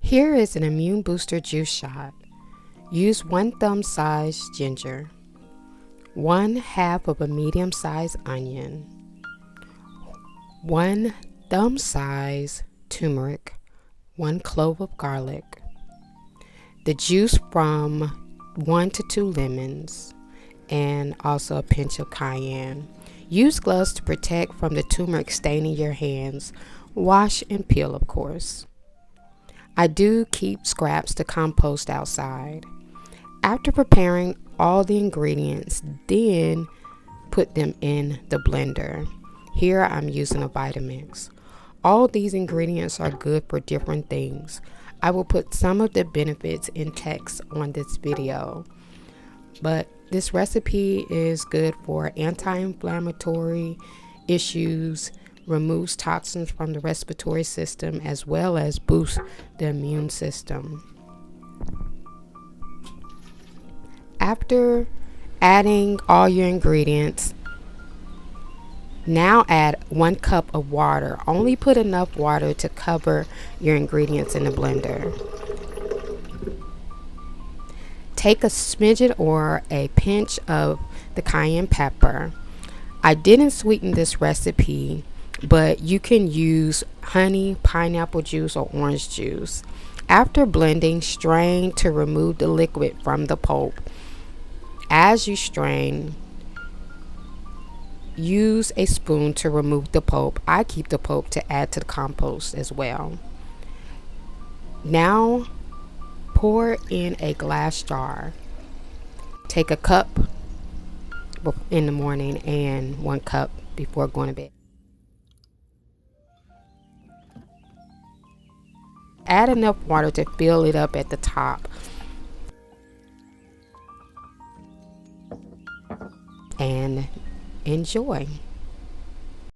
Here is an immune booster juice shot. Use 1 thumb-sized ginger, 1/2 of a medium-sized onion, 1 thumb-sized turmeric, 1 clove of garlic, the juice from 1 to 2 lemons, and also a pinch of cayenne. Use gloves to protect from the turmeric staining your hands. Wash and peel, of course. I do keep scraps to compost outside. After preparing all the ingredients, then put them in the blender. Here I'm using a Vitamix. All these ingredients are good for different things. I will put some of the benefits in text on this video. But this recipe is good for anti-inflammatory issues, removes toxins from the respiratory system, as well as boosts the immune system. After adding all your ingredients, now add 1 cup of water. Only put enough water to cover your ingredients in the blender. Take a smidgen or a pinch of the cayenne pepper. I didn't sweeten this recipe, but you can use honey, pineapple juice, or orange juice. After blending, strain to remove the liquid from the pulp. As you strain, use a spoon to remove the pulp. I keep the pulp to add to the compost as well. Now pour in a glass jar. Take a cup in the morning and 1 cup before going to bed. Add enough water to fill it up at the top. And enjoy.